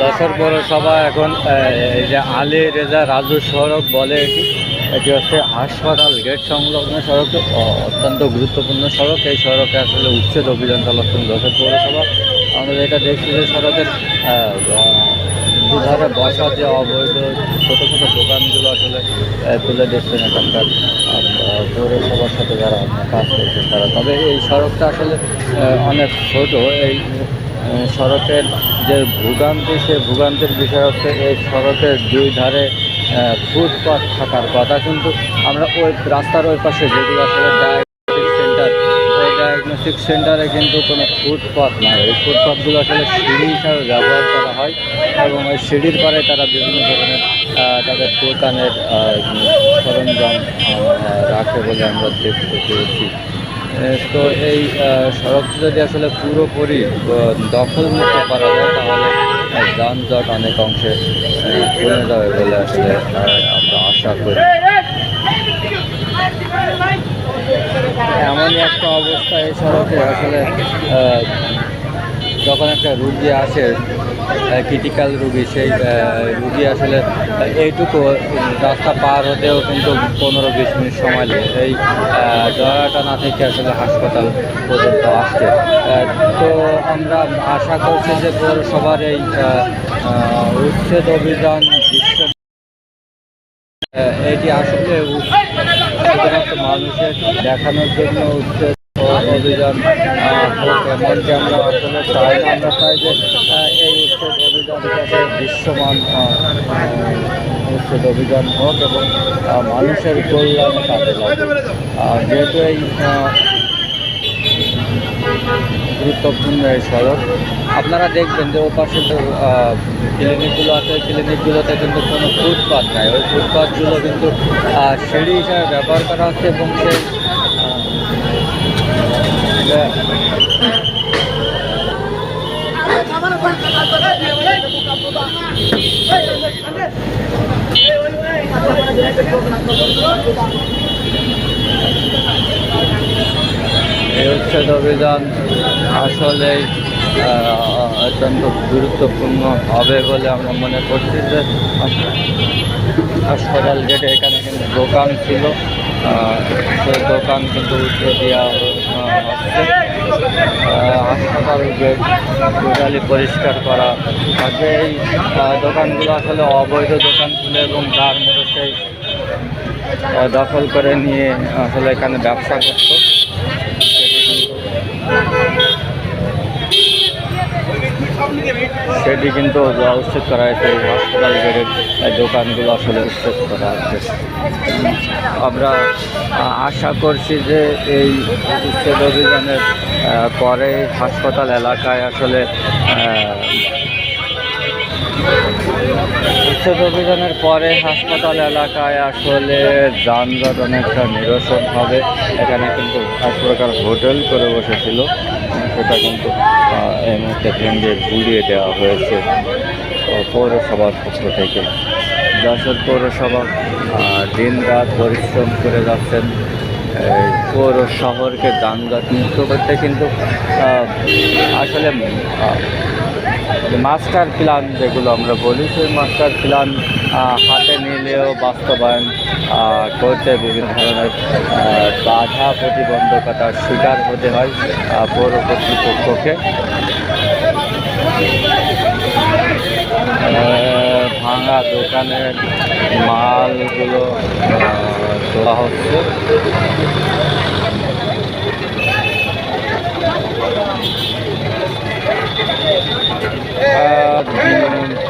যশোর পৌরসভা এখন এই যে আলী রেজা রাজু সড়ক বলে এটি হচ্ছে হাসপাতাল গেট সংলগ্ন সড়ক, অত্যন্ত গুরুত্বপূর্ণ সড়ক। এই সড়কে আসলে উচ্ছেদ অভিযান চালাচ্ছেন যশোর পৌরসভা। আমরা যেটা দেখছি যে সড়কের দুধারে বসা যে অবৈধ ছোটো ছোটো দোকানগুলো আসলে তুলে দিচ্ছেন এখানকার পৌরসভার সাথে যারা কাজ করছেন তারা। তবে এই সড়কটা আসলে অনেক ছোট। এই সড়কের যে ভোগান্তি, সে ভোগান্তির বিষয় হচ্ছে এই সড়কের দুই ধারে ফুটপাথ থাকার কথা, কিন্তু আমরা ওই রাস্তার ওই পাশে যেগুলো আসলে ডায়াগনস্টিক সেন্টার, ওই ডায়াগনস্টিক সেন্টারে কিন্তু কোনো ফুটপাথ নাই। এই ফুটপাথগুলো আসলে সিঁড়ি হিসাবে ব্যবহার করা হয় এবং ওই সিঁড়ির পরে তারা বিভিন্ন ধরনের তাদের দোকানের সরঞ্জাম রাখে বলে আমরা দেখতে পেয়েছি। তো এই সড়কটি যদি আসলে পুরোপুরি দখলমুক্ত করা যায় তাহলে যানজট অনেক অংশে কমে যাবে বলে আসলে আমরা আশা করি। এমনই একটা অবস্থা এই সড়কে আসলে যখন একটা রুগী আসে, ক্রিটিক্যাল রুগী, সেই রুগী আসলে এইটুকু রাস্তা পার হতেও কিন্তু 15-20 মিনিট সময় লাগে এই দয়াটা থেকে আসলে হাসপাতাল পর্যন্ত আসছে। তো আমরা আশা করছি যে পৌরসভার এই উচ্ছেদ অভিযান এটি আসলে শুধুমাত্র মানুষের দেখানোর জন্য উচ্ছেদ অভিযান হোক এমনকি আমরা আসলে চাই না। আমরা চাই যে এই উচ্ছেদ অভিযানটাকে দৃশ্যমান উচ্ছেদ অভিযান হোক এবং মানুষের কল্যাণে কাজে লাগে। যেহেতু এই গুরুত্বপূর্ণ এই সড়ক, আপনারা দেখবেন যে ও পাশে যে ক্লিনিকগুলো আছে, ক্লিনিকগুলোতে কিন্তু কোনো ফুটপাথ নাই। ওই ফুটপাথগুলো কিন্তু সিঁড়ি হিসাবে ব্যবহার করা হচ্ছে এবং সেই এই উচ্ছেদ অভিযান আসলে অত্যন্ত গুরুত্বপূর্ণ হবে বলে আমরা মনে করছি। যে হাসপাতাল গেটে এখানে কিন্তু দোকান ছিল, সেই দোকান কিন্তু উঠে দেওয়া হচ্ছে। হাসপাতাল গেট টোটালি পরিষ্কার করা থাকে। এই দোকানগুলো আসলে অবৈধ দোকান ছিল এবং তার মধ্যে সেই দখল করে নিয়ে আসলে এখানে ব্যবসা করতো। সেটি কিন্তু উচ্ছেদ করা হয়েছে। এই হাসপাতাল গেটের দোকানগুলো আসলে উচ্ছেদ করা হচ্ছে। আমরা আশা করছি যে এই উচ্ছেদ অভিযানের পরে হাসপাতাল এলাকায় আসলে উচ্ছেদ অভিযানের পরে হাসপাতাল এলাকায় আসলে যানজট অনেকটা নিরসন হবে। এখানে কিন্তু এক প্রকার হোটেল করে বসেছিল, সেটা কিন্তু এই মুহূর্তে ভেঙে ঘুরিয়ে দেওয়া হয়েছে পৌরসভার পক্ষ থেকে। যশোর পৌরসভা দিন রাত পরিশ্রম করে যাচ্ছেন পৌর শহরকে যানজট মুক্ত করতে, কিন্তু আসলে মাস্টার প্ল্যান যেগুলো আমরা বলি, সেই মাস্টার প্ল্যান হাতে নিলেও বাস্তবায়ন করতে বিভিন্ন ধরনের বাধা প্রতিবন্ধকতার শিকার হতে হয় পৌর কর্তৃপক্ষকে। ভাঙা দোকানের মালগুলো তোলা হচ্ছে।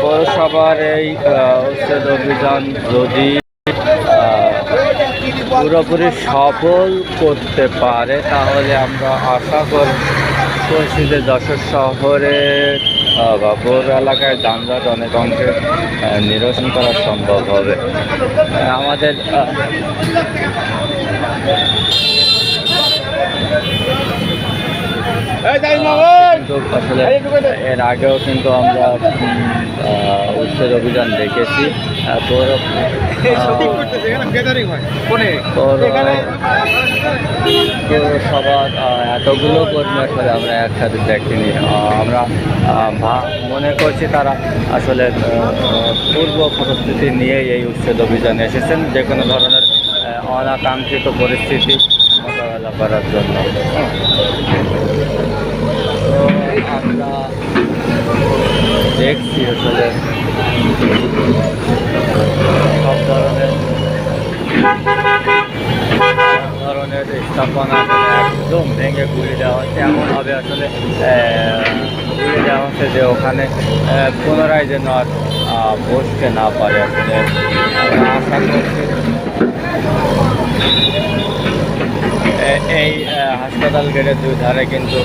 পৌরসভার এই উচ্ছেদ অভিযান যদি পুরোপুরি সফল করতে পারে তাহলে আমরা আশা করছি যে যশোর শহরে বা পৌর এলাকায় যানজট অনেক অংশে নিরসন করা সম্ভব হবে। আমাদের দর্শক আসলে এর আগেও কিন্তু আমরা উচ্ছেদ অভিযান দেখেছি। পৌরসভার এতগুলো কর্মী আসলে আমরা একসাথে দেখিনি। আমরা মনে করছি তারা আসলে পূর্ব প্রস্তুতি নিয়ে এই উচ্ছেদ অভিযানে এসেছেন যে কোনো ধরনের অনাকাঙ্ক্ষিত পরিস্থিতি মোকাবেলা করার জন্য। তো আমরা দেখছি আসলে সব ধরনের স্থাপনা একদম ভেঙে ঘুরে দেওয়া হচ্ছে, এমনভাবে আসলে ঘুরে দেওয়া হচ্ছে যে ওখানে পুনরায় যেন আর বসতে না পারে। আসলে আমরা আশা করছি এই হাসপাতাল গেটের দুই ধারে কিন্তু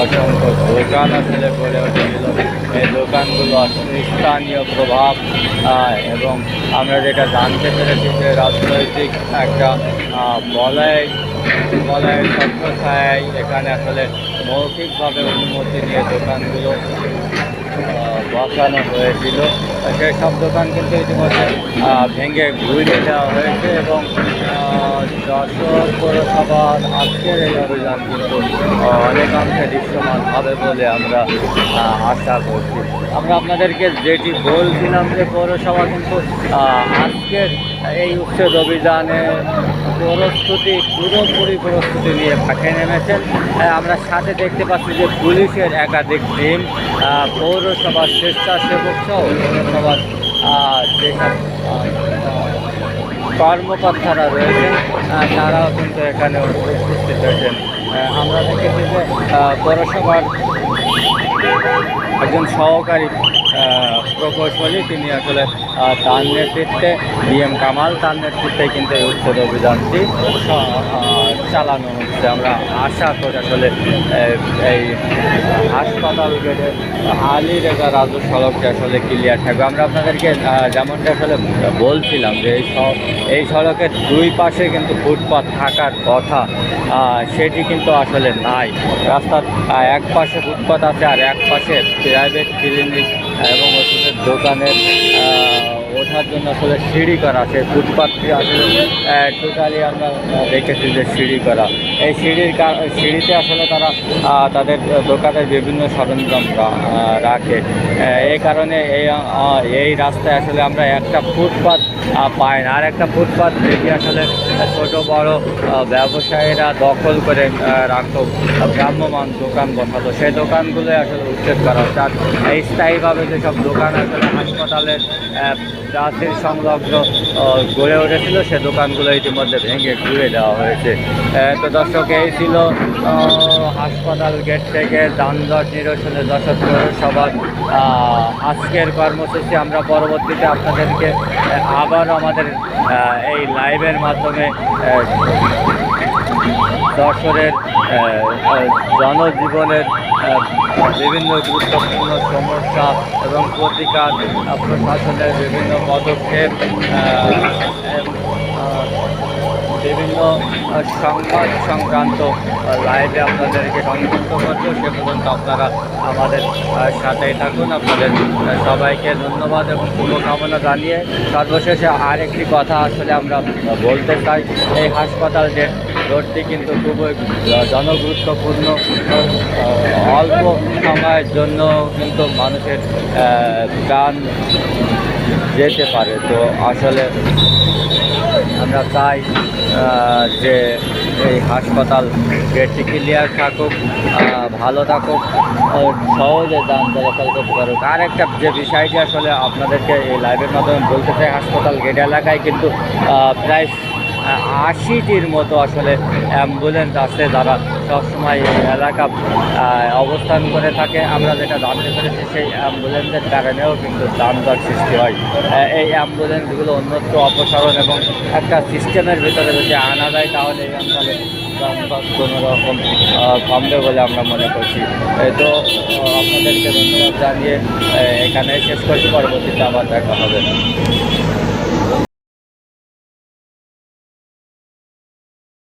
অসংখ্য দোকান আসলে গড়ে উঠেছিল। এই দোকানগুলো আসলে স্থানীয় প্রভাব এবং আমরা যেটা জানতে পেরেছি যে রাজনৈতিক একটা বলয়ের ছত্রছায়ায় এখানে আসলে মৌখিকভাবে অনুমতি নিয়ে দোকানগুলো বসানো হয়েছিল। সেই সব দোকান কিন্তু ইতিমধ্যে ভেঙে ঘুরিয়ে দেওয়া হয়েছে এবং যশোর পৌরসভার আজকের এই অভিযান কিন্তু অনেকাংশে দৃশ্যমান হবে বলে আমরা আশা করছি। আমরা আপনাদেরকে যেটি বলছিলাম যে পৌরসভা কিন্তু আজকের এই উচ্ছেদ অভিযানে পুরোপুরি প্রস্তুতি নিয়ে মাঠে নেমেছেন। আমরা সাথে দেখতে পাচ্ছি যে পুলিশের একাধিক টিম, পৌরসভার স্বেচ্ছাসেবক সহ পৌরসভার যেসব কর্মকর্তারা রয়েছেন তারাও কিন্তু এখানে উপস্থিত হয়েছেন। আমরা দেখেছি যে পৌরসভার একজন সহকারী প্রকৌশলী তিনি আসলে তার নেতৃত্বে বিএম কামাল তার নেতৃত্বে কিন্তু এই উচ্ছেদ অভিযানটি চালানো হচ্ছে। আমরা আশা করি আসলে এই হাসপাতাল গেটে আলীরেখা রাজু সড়কটি আসলে ক্লিয়ার থাকবে। আমরা আপনাদেরকে যেমনটা আসলে বলছিলাম যে এই সড়কের দুই পাশে কিন্তু ফুটপাত থাকার কথা, সেটি কিন্তু আসলে নাই। রাস্তার এক পাশে ফুটপাত আছে আর এক পাশে প্রাইভেট ক্লিনিক এবং ওষুধের দোকানের ওঠার জন্য আসলে সিঁড়ি করা আছে। ফুটপাথটি আসলে টোটালি আমরা দেখেছি যে সিঁড়ি করা। এই সিঁড়িতে আসলে তারা তাদের দোকানের বিভিন্ন সরঞ্জাম রাখে। এই কারণে এই রাস্তায় আসলে আমরা একটা ফুটপাথ পাই না। আর একটা ফুটপাথ দেখি আসলে ছোট বড় ব্যবসায়ীরা দখল করে রাখতো, ভ্রাম্যমান দোকান বসাতো, সেই দোকানগুলোই আসলে উচ্ছেদ করা হচ্ছে। আর স্থায়ীভাবে যেসব দোকান আসলে হাসপাতালের প্রাচীর সংলগ্ন গড়ে উঠেছিল সে দোকানগুলো ইতিমধ্যে ভেঙে ঘুরে দেওয়া হয়েছে। তো দর্শক, এই ছিল হাসপাতাল গেট থেকে যানজট নিরসনে যশোর পৌরসভার আজকের কর্মসূচি। আমরা পরবর্তীতে আপনাদেরকে আবারও আমাদের এই লাইভের মাধ্যমে যশোরের জনজীবনের বিভিন্ন গুরুত্বপূর্ণ সমস্যা এবং প্রতিকার, প্রশাসনের বিভিন্ন পদক্ষেপ, বিভিন্ন সংবাদ সংক্রান্ত লাইভে আপনাদেরকে সংযুক্ত করবো। সে পর্যন্ত আপনারা আমাদের সাথেই থাকুন। আপনাদের সবাইকে ধন্যবাদ এবং শুভকামনা জানিয়ে সর্বশেষে আরেকটি কথা আসলে আমরা বলতে চাই। এই হাসপাতাল যে রোডটি কিন্তু খুবই জনগুরুত্বপূর্ণ। অল্প সময়ের জন্য কিন্তু মানুষের প্রাণ যেতে পারে। তো আসলে আমরা চাই যে এই হাসপাতাল গেটটি ক্লিয়ার থাকুক, ভালো থাকুক, সহজে যান চলাচল করতে পারুক। আর একটা যে বিষয়টি আসলে আপনাদেরকে এই লাইভের মাধ্যমে বলতে চাই, হাসপাতাল গেট এলাকায় কিন্তু প্রায় 80টির মতো আসলে অ্যাম্বুলেন্স আছে যারা সবসময় এই এলাকা অবস্থান করে থাকে। আমরা যেটা জানতে পেরেছি সেই অ্যাম্বুলেন্সের কারণেও কিন্তু যানজট সৃষ্টি হয়। এই অ্যাম্বুলেন্সগুলো অন্যত্র অপসারণ এবং একটা সিস্টেমের ভিতরে যদি আনা যায় তাহলে এই অঞ্চলে যানজট কোনো রকম কমবে বলে আমরা মনে করছি। তো আপনাদেরকে ধন্যবাদ জানিয়ে এখানে শেষ করছি, পরবর্তীতে আবার দেখা হবে।